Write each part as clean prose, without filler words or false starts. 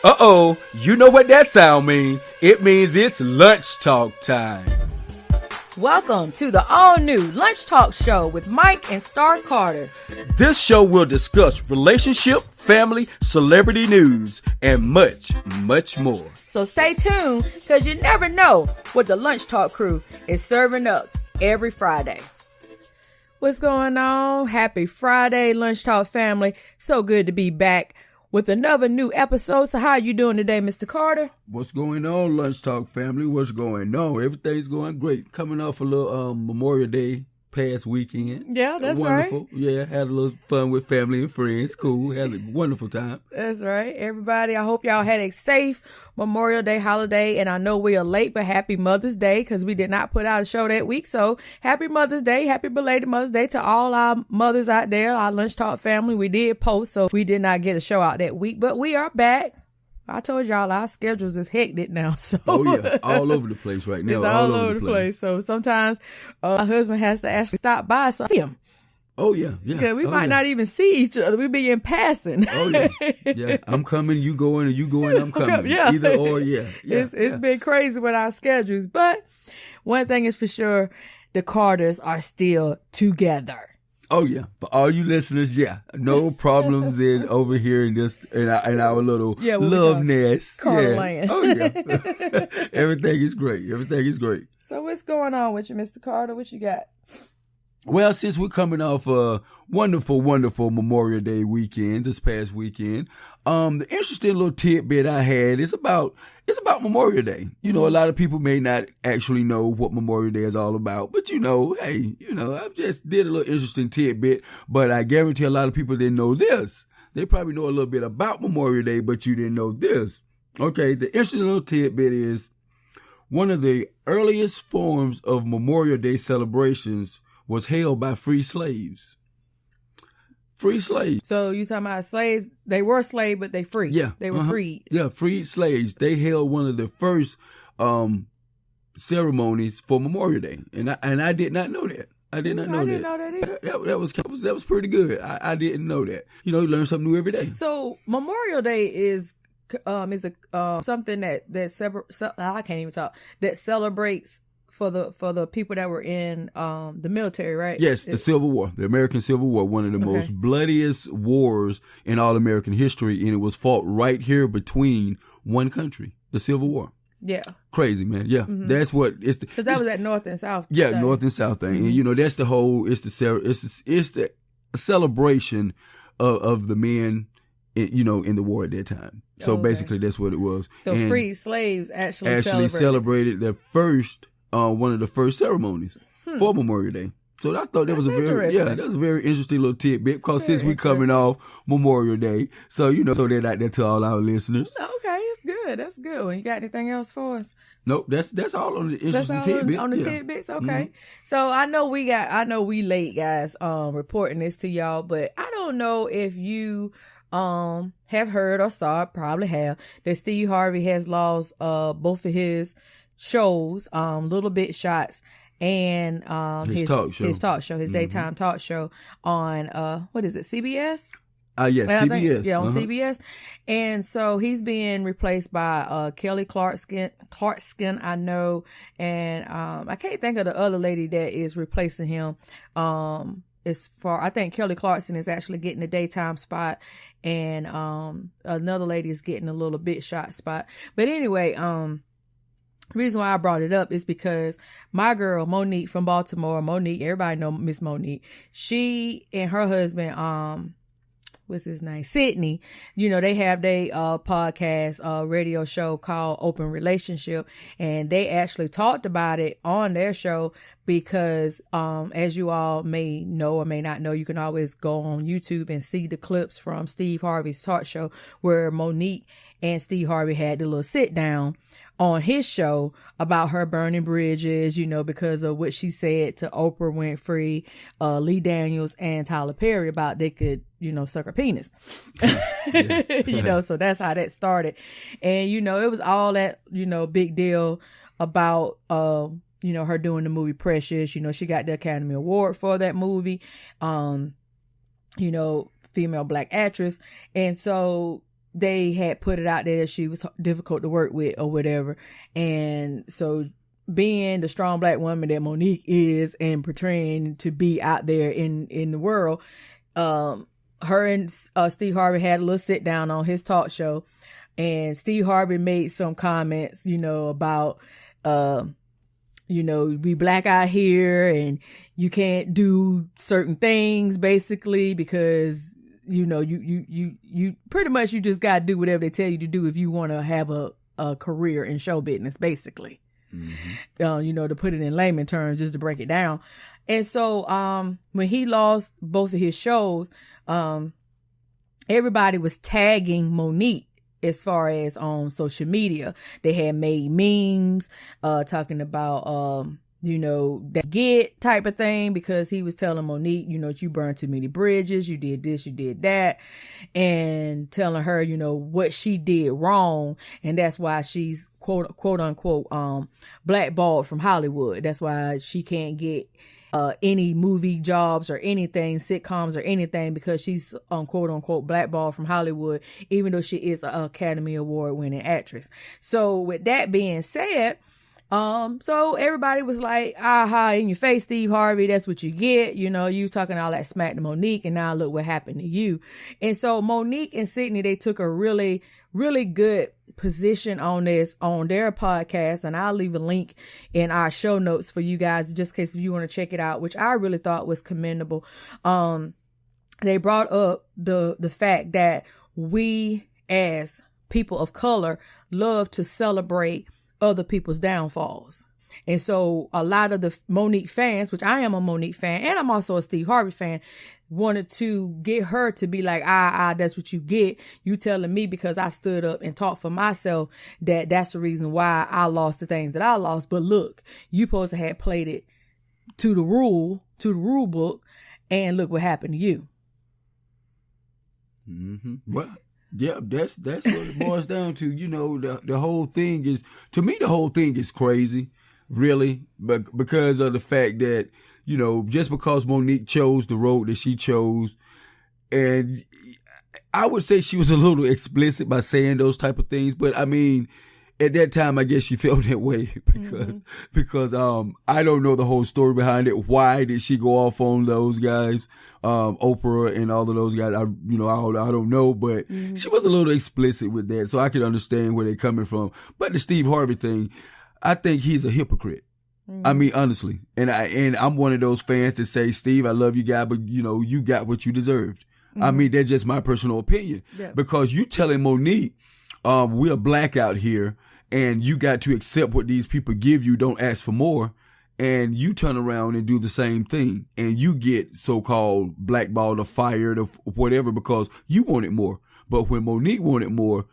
Uh-oh, you know what that sound means. It means it's lunch talk time. Welcome to the all-new Lunch Talk Show with Mike and Starr Carter. This show will discuss relationship, family, celebrity news, and much, much more. So stay tuned, because you never know what the Lunch Talk crew is serving up every Friday. What's going on? Happy Friday, Lunch Talk family. So good to be back with another new episode. So how are you doing today, Mr. Carter? What's going on, Lunch Talk family? What's going on? Everything's going great. Coming off a little Memorial Day past weekend. Yeah, that's wonderful. right. Yeah, had a little fun with family and friends. Cool. Had a wonderful time. That's right. Everybody, I hope y'all had a safe Memorial Day holiday. And I know we are late, but happy Mother's Day, because we did not put out a show that week. So happy Mother's Day. Happy belated Mother's Day to all our mothers out there, our Lunch Talk family. We did post, so we did not get a show out that week, but we are back. I told y'all our schedules is hectic now. So yeah, all over the place right now. It's all over the place. So sometimes my husband has to actually stop by so I see him. Oh yeah. Because we might not even see each other. We be in passing. Oh yeah. Yeah. I'm coming, you going, or you going, I'm coming. Yeah. Either or, yeah. It's been crazy with our schedules. But one thing is for sure, the Carters are still together. Oh yeah, for all you listeners, yeah, no problems in over here in this in our little love nest. Carter land. Oh yeah, everything is great. Everything is great. So what's going on with you, Mr. Carter? What you got? Well, since we're coming off a wonderful, wonderful Memorial Day weekend, this past weekend, the interesting little tidbit I had is about Memorial Day. You know, a lot of people may not actually know what Memorial Day is all about, but I just did a little interesting tidbit, but I guarantee a lot of people didn't know this. They probably know a little bit about Memorial Day, but you didn't know this. Okay, the interesting little tidbit is one of the earliest forms of Memorial Day celebrations was held by free slaves. Free slaves. So you talking about slaves? They were slaves, but they free. Yeah. They were freed. Yeah, freed slaves. They held one of the first ceremonies for Memorial Day. And I did not know that. I did not know that. I didn't know that either. That was pretty good. I didn't know that. You know, you learn something new every day. So Memorial Day is something that I can't even talk, that celebrates for the people that were in the military, right? Yes, the Civil War, the American Civil War, one of the most bloodiest wars in all American history, and it was fought right here between one country, the Civil War. Yeah. Crazy, man. Yeah. Mm-hmm. That's what it's because that was at North and South. Yeah, thing. North and South thing. Mm-hmm. And that's the whole it's the celebration of the men in the war at that time. So basically that's what it was. So free slaves actually celebrated their first one of the first ceremonies for Memorial Day. So I thought that was a very interesting little tidbit, because since we coming off Memorial Day, so throw that out there to all our listeners. Okay, it's good. That's good. Well, you got anything else for us? Nope, that's all on the interesting tidbit. On the tidbits, okay. Mm-hmm. So I know we late guys reporting this to y'all, but I don't know if you have heard or saw, probably have, that Steve Harvey has lost both of his shows, Little Bit Shots, and his talk show, his daytime talk show on what is it, CBS? Yes, CBS. On CBS. And so he's being replaced by Kelly Clarkson, I know, and I can't think of the other lady that is replacing him. I think Kelly Clarkson is actually getting the daytime spot, and another lady is getting a Little Bit Shot spot. But anyway, the reason why I brought it up is because my girl, MoNique from Baltimore, everybody know Miss MoNique. She and her husband, what's his name? Sidney. They have their podcast, radio show called Open Relationship. And they actually talked about it on their show because, as you all may know or may not know, you can always go on YouTube and see the clips from Steve Harvey's talk show where MoNique and Steve Harvey had the little sit down on his show about her burning bridges, because of what she said to Oprah Winfrey, Lee Daniels, and Tyler Perry about they could, suck her penis. So that's how that started. And, it was all that, big deal about, her doing the movie Precious. She got the Academy Award for that movie. Female black actress. And so they had put it out there that she was difficult to work with or whatever. And so being the strong black woman that MoNique is and portraying to be out there in the world, her and Steve Harvey had a little sit down on his talk show, and Steve Harvey made some comments, about, we black out here and you can't do certain things basically because, you pretty much, you just got to do whatever they tell you to do if you want to have a career in show business, basically. To put it in layman terms, just to break it down. And so, when he lost both of his shows, everybody was tagging MoNique as far as on social media. They had made memes, talking about, that get type of thing, because he was telling MoNique, you burned too many bridges, you did this, you did that, and telling her, what she did wrong. And that's why she's quote unquote, blackballed from Hollywood. That's why she can't get any movie jobs or anything, sitcoms or anything, because she's quote unquote blackballed from Hollywood, even though she is an Academy Award winning actress. So with that being said, so everybody was like, aha, in your face, Steve Harvey, that's what you get. You talking all that smack to MoNique, and now look what happened to you. And so MoNique and Sidney, they took a really, really good position on this on their podcast, and I'll leave a link in our show notes for you guys just in case if you want to check it out, which I really thought was commendable. They brought up the fact that we as people of color love to celebrate other people's downfalls. And so a lot of the MoNique fans, which I am a MoNique fan and I'm also a Steve Harvey fan, wanted to get her to be like, that's what you get. You telling me because I stood up and talked for myself that's the reason why I lost the things that I lost. But look, you supposed to have played it to the rule book, and look what happened to you. Well, yeah, that's what it boils down to. The whole thing is, to me, the whole thing is crazy, really, but because of the fact that, just because MoNique chose the road that she chose, and I would say she was a little explicit by saying those type of things, but I mean, at that time, I guess she felt that way because I don't know the whole story behind it. Why did she go off on those guys, Oprah and all of those guys? I don't know, but she was a little explicit with that, so I could understand where they're coming from. But the Steve Harvey thing, I think he's a hypocrite. I mean, honestly, and I'm one of those fans that say, Steve, I love you, guy, but you got what you deserved. I mean, that's just my personal opinion, because you telling MoNique, we're black out here, and you got to accept what these people give you. Don't ask for more. And you turn around and do the same thing, and you get so-called blackballed or fired or whatever because you wanted more. But when MoNique wanted more,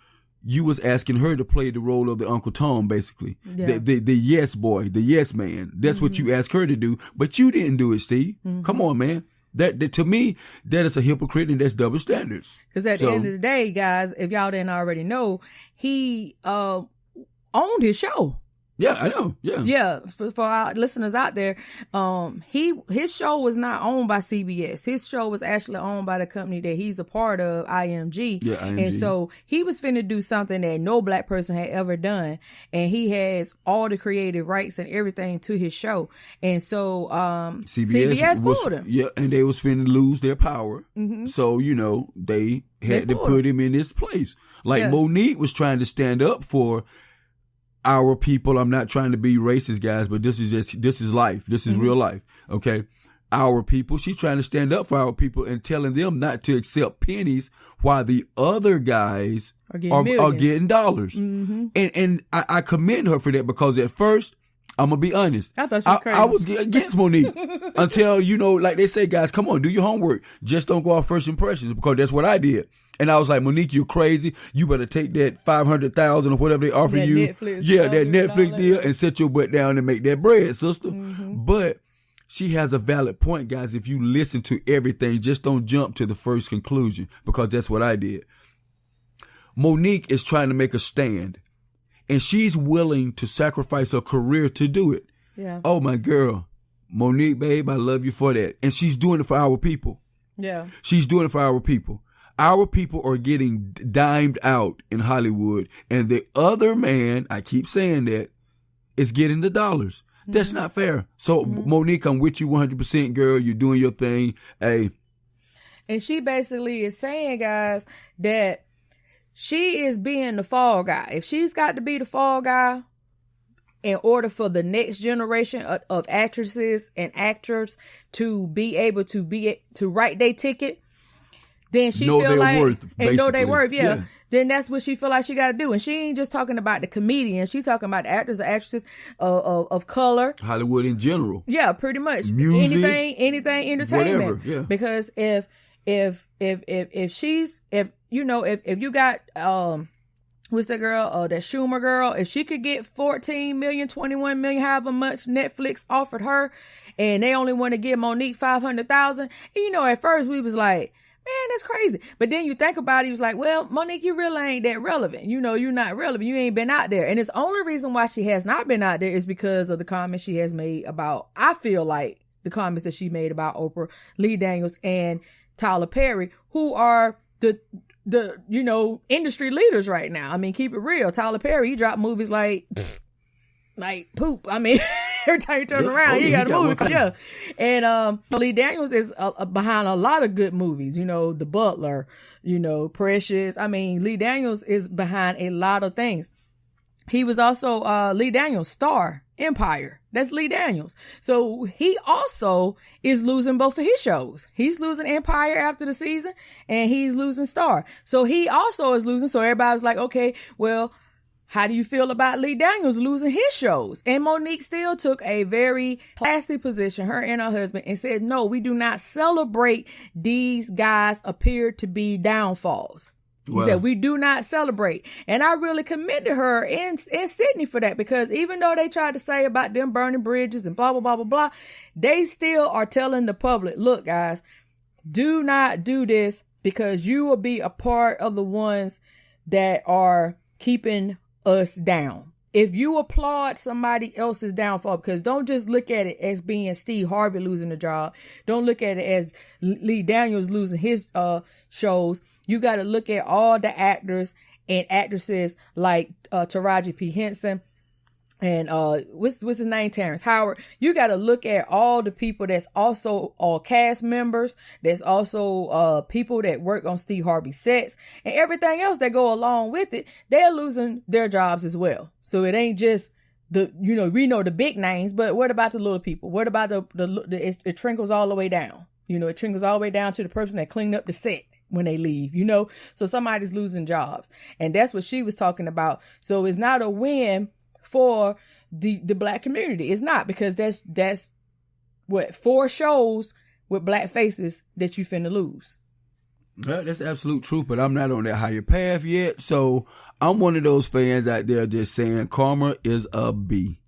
you was asking her to play the role of the Uncle Tom, basically. Yeah. The yes boy, the yes man. That's what you asked her to do, but you didn't do it, Steve. Come on, man. That to me, that is a hypocrite, and that's double standards. Because at the end of the day, guys, if y'all didn't already know, he owned his show. Yeah, I know. Yeah. Yeah. For our listeners out there, his show was not owned by CBS. His show was actually owned by the company that he's a part of, IMG. Yeah, IMG. And so he was finna do something that no black person had ever done. And he has all the creative rights and everything to his show. And so, CBS pulled him. Yeah. And they was finna lose their power. So, they had to put him in his place. Like MoNique was trying to stand up for our people. I'm not trying to be racist, guys, but this is life. This is real life. Okay. Our people. She's trying to stand up for our people and telling them not to accept pennies while the other guys are getting dollars. And I commend her for that, because at first, I'm going to be honest. I thought she was crazy. I was against MoNique until, like they say, guys, come on, do your homework. Just don't go off first impressions, because that's what I did. And I was like, MoNique, you're crazy. You better take that $500,000 or whatever they offer you. Netflix that Netflix deal, and sit your butt down and make that bread, sister. But she has a valid point, guys. If you listen to everything, just don't jump to the first conclusion, because that's what I did. MoNique is trying to make a stand, and she's willing to sacrifice her career to do it. Yeah. Oh, my girl. MoNique, babe, I love you for that. And she's doing it for our people. Yeah. She's doing it for our people. Our people are getting dimed out in Hollywood, and the other man, I keep saying that, is getting the dollars. That's not fair. So, MoNique, I'm with you 100%, girl. You're doing your thing. Hey. And she basically is saying, guys, that she is being the fall guy. If she's got to be the fall guy in order for the next generation of actresses and actors to be able to write their ticket, then she feel like and know their worth, yeah. Then that's what she feel like she got to do. And she ain't just talking about the comedians. She's talking about the actors and actresses of color. Hollywood in general. Yeah, pretty much. Music. Anything entertainment. Whatever, yeah. Because if you got, what's that girl? That Schumer girl. If she could get 14 million, 21 million, however much Netflix offered her, and they only want to give MoNique 500,000. And at first we was like, man, that's crazy. But then you think about it, he was like, well, MoNique, you really ain't that relevant. You're not relevant. You ain't been out there. And it's the only reason why she has not been out there is because of the comments she has made about, I feel like, the comments that she made about Oprah, Lee Daniels, and Tyler Perry, who are the industry leaders right now. I mean, keep it real. Tyler Perry, he dropped movies like poop. I mean, every time you turn around, he got a movie. Yeah. And Lee Daniels is behind a lot of good movies. The Butler, Precious. I mean, Lee Daniels is behind a lot of things. He was also Lee Daniels' Star Empire. That's Lee Daniels. So he also is losing both of his shows. He's losing Empire after the season, and he's losing Star. So he also is losing. So everybody's like, okay, well, how do you feel about Lee Daniels losing his shows? And MoNique still took a very classy position, her and her husband, and said, no, we do not celebrate these guys appear to be downfalls. He said, we do not celebrate. And I really commended her and Sidney for that, because even though they tried to say about them burning bridges and blah, blah, blah, blah, blah, they still are telling the public, look, guys, do not do this, because you will be a part of the ones that are keeping us down. If you applaud somebody else's downfall, because don't just look at it as being Steve Harvey losing the job. Don't look at it as Lee Daniels losing his shows. You got to look at all the actors and actresses like Taraji P. Henson and what's his name, Terrence Howard. You got to look at all the people that's also all cast members. There's also people that work on Steve Harvey's sets and everything else that go along with it. They're losing their jobs as well. So it ain't just we know the big names, but what about the little people? What about it trickles all the way down? It trickles all the way down to the person that cleaned up the set when they leave, so somebody's losing jobs. And that's what she was talking about. So it's not a win for the black community. It's not, because that's what 4 shows with black faces that you finna lose. Well, that's absolute truth, but I'm not on that higher path yet. So I'm one of those fans out there just saying karma is a B.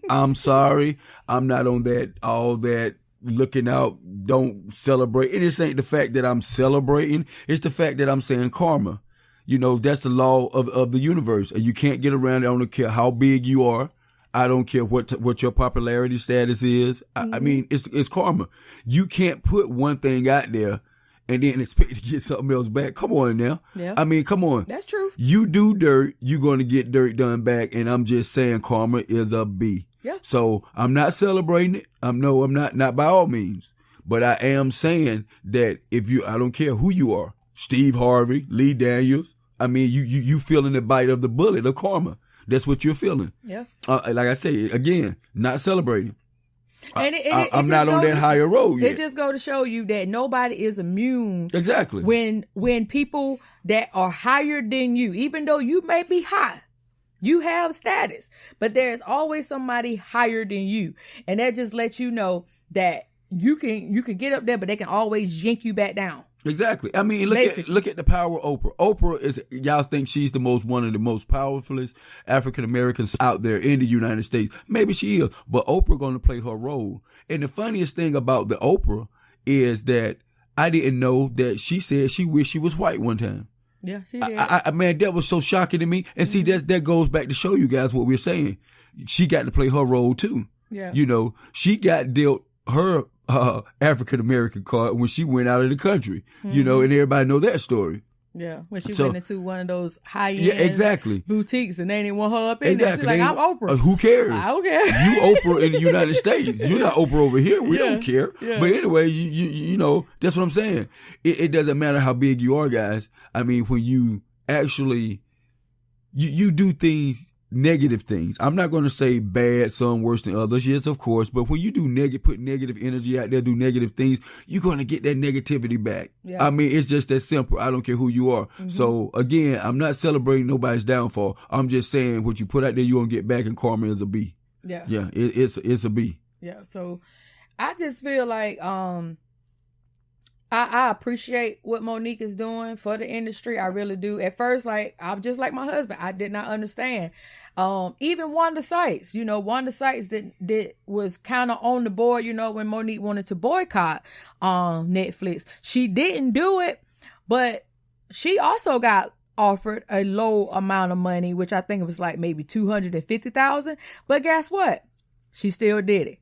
I'm sorry. I'm not on all that looking out, don't celebrate. And this ain't the fact that I'm celebrating. It's the fact that I'm saying karma. That's the law of the universe. And you can't get around it. I don't care how big you are. I don't care what your popularity status is. I mean, it's karma. You can't put one thing out there and then expect to get something else back. Come on now. Yeah. I mean, come on. That's true. You do dirt, you're going to get dirt done back. And I'm just saying karma is a B. Yeah. So I'm not celebrating it. I'm not by all means. But I am saying that I don't care who you are, Steve Harvey, Lee Daniels. I mean, you feeling the bite of the bullet of karma. That's what you're feeling. Yeah. Like I say, again, not celebrating. And I'm not on that higher road yet. It just go to show you that nobody is immune. Exactly. When people that are higher than you, even though you may be high, you have status, but there's always somebody higher than you. And that just lets you know that you can get up there, but they can always yank you back down. Exactly. I mean, look at the power of Oprah. Oprah is, y'all think she's one of the most powerfulest African Americans out there in the United States. Maybe she is, but Oprah going to play her role. And the funniest thing about the Oprah is that I didn't know that she said she wished she was white one time. Yeah, she did. Man, that was so shocking to me. And see, that goes back to show you guys what we're saying. She got to play her role too. Yeah. She got dealt her African American card when she went out of the country, you know, and everybody know that story. Yeah, when she went into one of those high-end boutiques and they didn't want her up in there. She's like, I'm Oprah. Who cares? I don't care. You Oprah in the United States. You're not Oprah over here. We don't care. Yeah. But anyway, you know, that's what I'm saying. It doesn't matter how big you are, guys. I mean, when you actually, you do things, negative things. I'm not going to say bad, some worse than others. Yes, of course. But when you do put negative energy out there, do negative things, you're going to get that negativity back. Yeah. I mean, it's just that simple. I don't care who you are. Mm-hmm. So again, I'm not celebrating nobody's downfall. I'm just saying what you put out there, you're going to get back, and karma is a B. Yeah. Yeah. It's a B. Yeah. So I just feel like, I appreciate what MoNique is doing for the industry. I really do. At first, like, I'm just like my husband. I did not understand. Even Wanda Sykes, you know, Wanda Sykes was kind of on the board, you know, when MoNique wanted to boycott Netflix. She didn't do it, but she also got offered a low amount of money, which I think it was like maybe $250,000. But guess what? She still did it,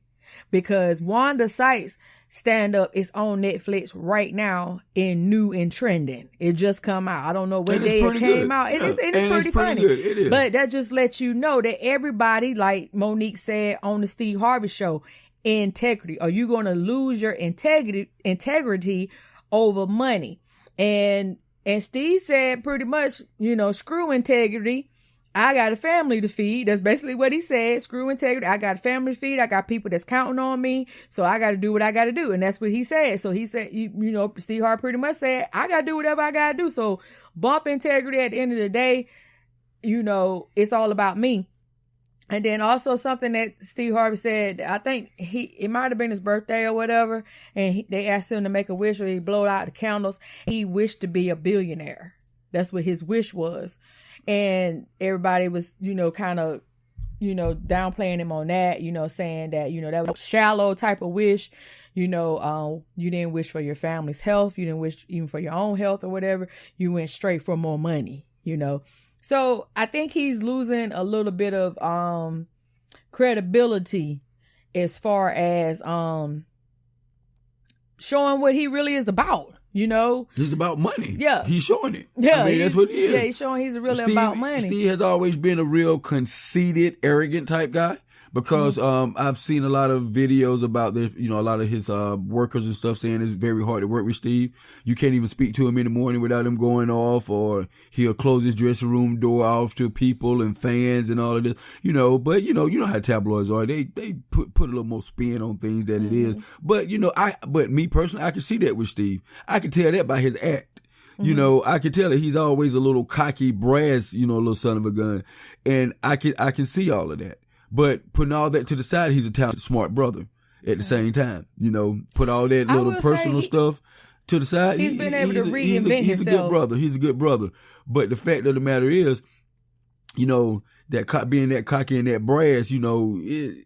because Wanda Sykes stand up is on Netflix right now in new and trending. It just come out. I don't know what day it came out. It's pretty funny. It is. But that just lets you know that everybody, like MoNique said on the Steve Harvey show, integrity. Are you going to lose your integrity over money? And Steve said pretty much, you know, screw integrity. I got a family to feed. That's basically what he said. Screw integrity. I got a family to feed. I got people that's counting on me. So I got to do what I got to do. And that's what he said. So he said, you know, Steve Harvey pretty much said, I got to do whatever I got to do. So bump integrity at the end of the day, you know, it's all about me. And then also something that Steve Harvey said, I think it might have been his birthday or whatever. And they asked him to make a wish, or he blowed out the candles. He wished to be a billionaire. That's what his wish was. And everybody was, you know, kind of, you know, downplaying him on that, you know, saying that, you know, that was a shallow type of wish. You know, you didn't wish for your family's health. You didn't wish even for your own health or whatever. You went straight for more money, you know. So I think he's losing a little bit of credibility as far as showing what he really is about. You know, he's about money. Yeah, he's showing it. Yeah, I mean, that's what he is. Yeah, he's showing he's really about money. Steve has always been a real conceited, arrogant type guy, because I've seen a lot of videos about this. You know, a lot of his workers and stuff saying it's very hard to work with Steve. You can't even speak to him in the morning without him going off, or he'll close his dressing room door off to people and fans and all of this. You know, but you know how tabloids are. They put a little more spin on things than it is. But you know, but me personally, I can see that with Steve. I can tell that by his act. You know, I can tell that he's always a little cocky, brass, you know, little son of a gun, and I can see all of that. But putting all that to the side, he's a talented, smart brother at the same time. You know, put all that little personal stuff to the side. He's been able to reinvent himself. He's a good brother. He's a good brother. But the fact of the matter is, you know, that being that cocky and that brass, you know, it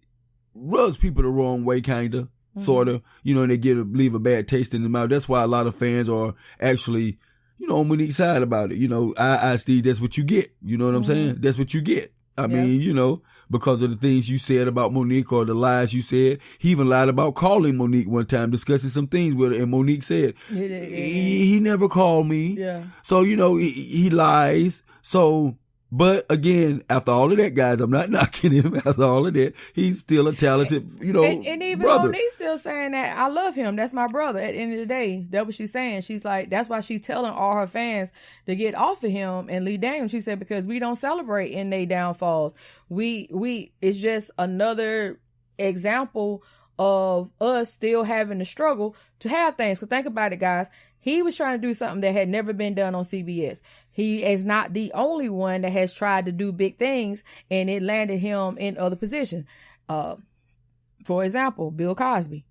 rubs people the wrong way, kinda, sorta. You know, and they leave a bad taste in their mouth. That's why a lot of fans are actually, you know, on MoNique's side about it. You know, Steve, that's what you get. You know what I'm saying? That's what you get. I mean, you know, because of the things you said about MoNique or the lies you said. He even lied about calling MoNique one time, discussing some things with her, and MoNique said, he never called me. Yeah. So, you know, he lies. So, but again, after all of that, guys, I'm not knocking him. After all of that, he's still a talented, you know, and even brother. MoNique's still saying that I love him. That's my brother. At the end of the day, that's what she's saying. She's like, that's why she's telling all her fans to get off of him and Lee Daniels. She said, because we don't celebrate in their downfalls. It's just another example of us still having to struggle to have things. Because think about it, guys. He was trying to do something that had never been done on CBS. He is not the only one that has tried to do big things, and it landed him in other positions. For example, Bill Cosby.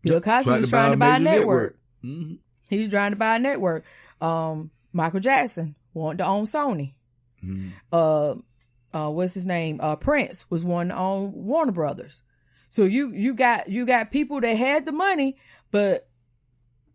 Bill Cosby was trying to buy a network. Mm-hmm. He was trying to buy a network. Michael Jackson wanted to own Sony. Mm-hmm. What's his name? Prince was wanting to own Warner Brothers. So you got people that had the money, but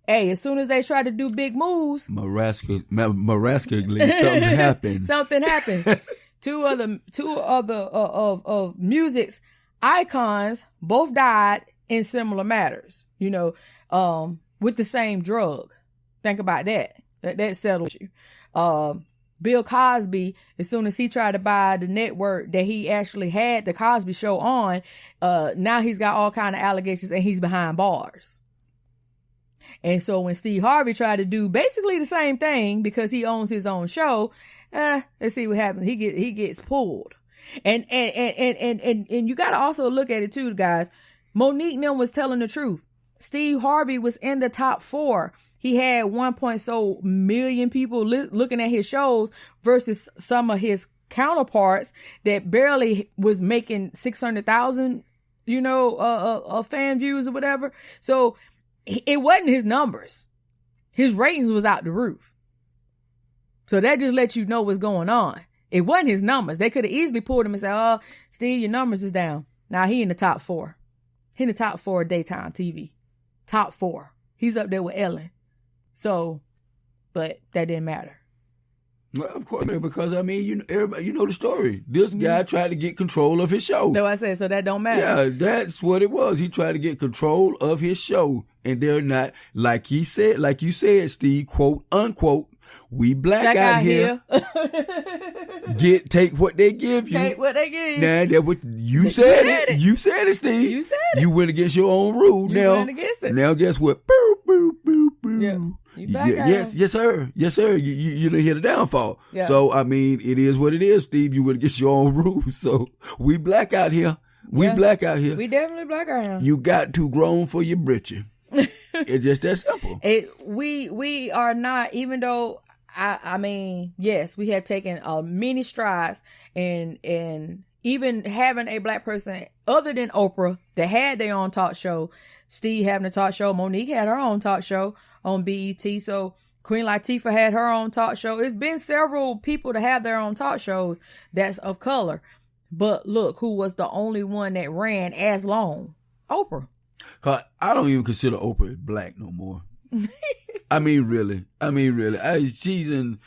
hey, as soon as they try to do big moves, miraculously something happens. Something happened. Two other of music's icons both died in similar matters, with the same drug. Think about that. That settles you. Bill Cosby, as soon as he tried to buy the network that he actually had the Cosby Show on, now he's got all kind of allegations and he's behind bars. And so when Steve Harvey tried to do basically the same thing because he owns his own show, let's see what happens. He gets pulled. And you got to also look at it too, guys. MoNique was telling the truth. Steve Harvey was in the top 4. He had 1 million people looking at his shows versus some of his counterparts that barely was making 600,000, fan views or whatever. So it wasn't his numbers. His ratings was out the roof. So that just lets you know what's going on. It wasn't his numbers. They could have easily pulled him and said, "Oh, Steve, your numbers is down." Now he in the top 4. He in the top 4 of daytime TV. Top 4. He's up there with Ellen. So, but that didn't matter. Well, of course, because everybody, the story. This guy tried to get control of his show. So I said, so that don't matter. Yeah, that's what it was. He tried to get control of his show, and they're not, like you said, Steve, quote unquote. We black out here. Take what they give you. Take what they give you. Now that what you said it. You said it, Steve. You said it. You went against your own rule. You went against it. Now guess what? Boo, boo, boo, boo. Yeah. You black out yes, sir. Yes, sir. You didn't hear the downfall. Yeah. So it is what it is, Steve. You went against your own rules. So we black out here. We black out here. We definitely black out here. You got too grown for your britches. It's just that simple. We are not, even though yes, we have taken many strides and even having a black person other than Oprah that had their own talk show, Steve having a talk show, MoNique had her own talk show on BET. So Queen Latifah had her own talk show. It's been several people to have their own talk shows that's of color. But look, who was the only one that ran as long? Oprah. 'Cause I don't even consider Oprah black no more. Really. She's in,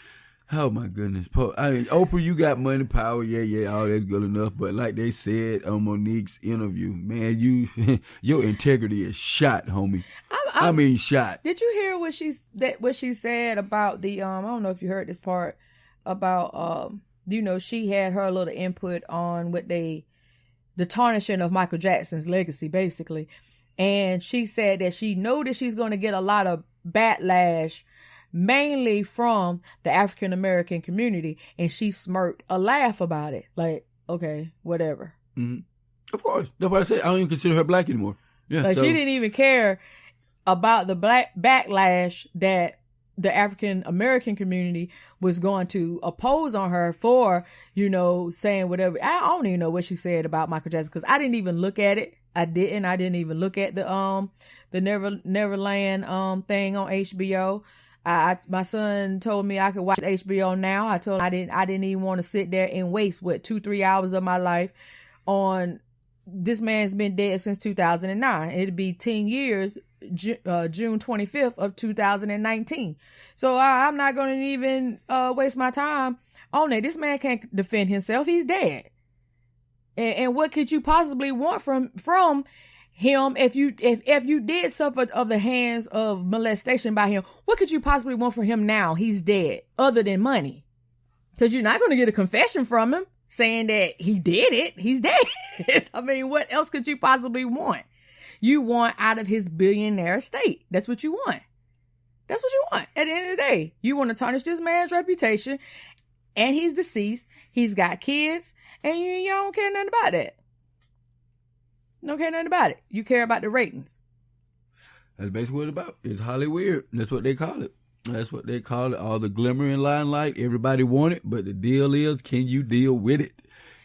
oh my goodness. Oprah, you got money, power, yeah, all that's good enough. But like they said on MoNique's interview, man, your integrity is shot, homie. Shot. Did you hear what she said about the, I don't know if you heard this part about, she had her little input on what the tarnishing of Michael Jackson's legacy, basically. And she said that she noticed she's going to get a lot of backlash, mainly from the African American community. And she smirked a laugh about it. Like, okay, whatever. Mm-hmm. Of course. That's what I said. I don't even consider her black anymore. Yeah. She didn't even care about the black backlash that the African American community was going to oppose on her for, saying whatever. I don't even know what she said about Michael Jackson because I didn't even look at it. I didn't even look at the Neverland thing on HBO. My son told me I could watch HBO now. I told him I didn't even want to sit there and waste 2-3 hours of my life on this man's been dead since 2009. It'd be 10 years, June 25th of 2019. So I'm not going to even waste my time on it. This man can't defend himself. He's dead. And what could you possibly want from him if you did suffer of the hands of molestation by him? What could you possibly want from him now? He's dead, other than money. Because you're not going to get a confession from him saying that he did it. He's dead. What else could you possibly want? You want out of his billionaire estate. That's what you want. That's what you want. At the end of the day, you want to tarnish this man's reputation. And he's deceased. He's got kids. And you don't care nothing about that. You don't care nothing about it. You care about the ratings. That's basically what it's about. It's Hollywood. That's what they call it. All the glimmering limelight. Everybody want it. But the deal is, can you deal with it?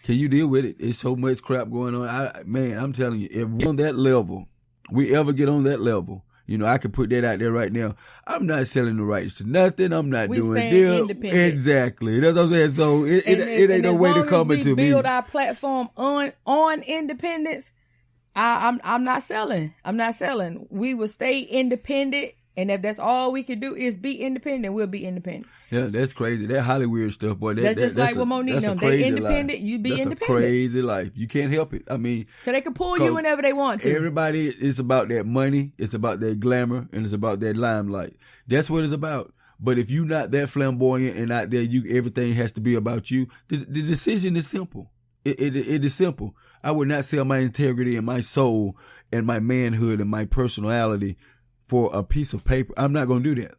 It's so much crap going on. I'm telling you, if we're on that level, we ever get on that level, I can put that out there right now. I'm not selling the rights to nothing. I'm not doing deal. Exactly. That's what I'm saying. So it ain't no way to come into me. We build our platform on independence. I'm not selling. We will stay independent And if that's all we can do is be independent, we'll be independent. Yeah, that's crazy. That Hollywood stuff, boy. That's just like what MoNique them. They independent, you be independent. That's a crazy life. You can't help it. I mean, because they can pull you whenever they want to. Everybody is about that money. It's about that glamour, and it's about that limelight. That's what it's about. But if you're not that flamboyant and out there, everything has to be about you. The decision is simple. It is simple. I would not sell my integrity and my soul and my manhood and my personality for a piece of paper. I'm not going to do that.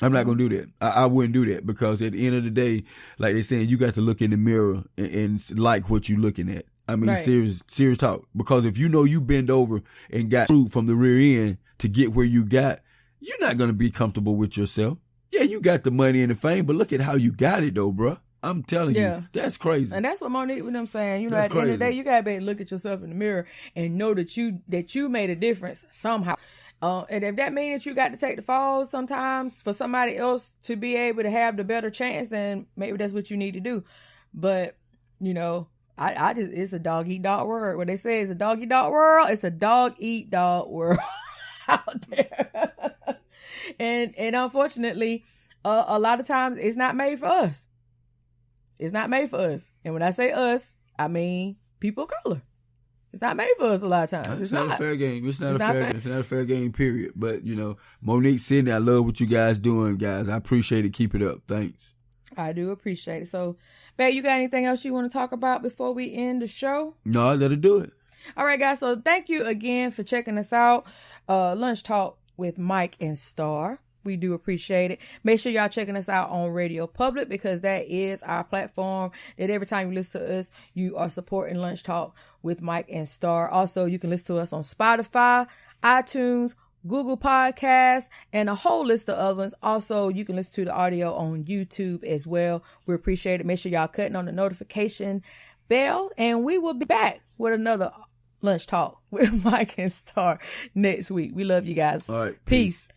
I'm not going to do that. I wouldn't do that, because at the end of the day, like they're saying, you got to look in the mirror and like what you're looking at. I mean, right. Serious talk. Because if you know you bend over and got fruit from the rear end to get where you got, you're not going to be comfortable with yourself. Yeah, you got the money and the fame, but look at how you got it though, bruh. I'm telling you, that's crazy. And that's what MoNique with them saying. You know, at the end of the day, you gotta be able to look at yourself in the mirror and know that you made a difference somehow. And if that means that you got to take the fall sometimes for somebody else to be able to have the better chance, then maybe that's what you need to do. But, you know, I just, it's a dog eat dog world. What they say is a dog eat dog world. It's a dog eat dog world out there. and unfortunately, a lot of times it's not made for us. It's not made for us. And when I say us, I mean people of color. It's not made for us a lot of times. It's not a fair game. It's not a fair game, period. But, you know, MoNique, Sidney, I love what you guys doing, guys. I appreciate it. Keep it up. Thanks. I do appreciate it. So, babe, you got anything else you want to talk about before we end the show? No, let it do it. All right, guys. So, thank you again for checking us out. Lunch Talk with Mike and Starr. We do appreciate it. Make sure y'all checking us out on Radio Public, because that is our platform that every time you listen to us, you are supporting Lunch Talk with Mike and Starr. Also, you can listen to us on Spotify, iTunes, Google Podcasts, and a whole list of others. Also, you can listen to the audio on YouTube as well. We appreciate it. Make sure y'all cutting on the notification bell, and we will be back with another Lunch Talk with Mike and Starr next week. We love you guys. All right. Peace.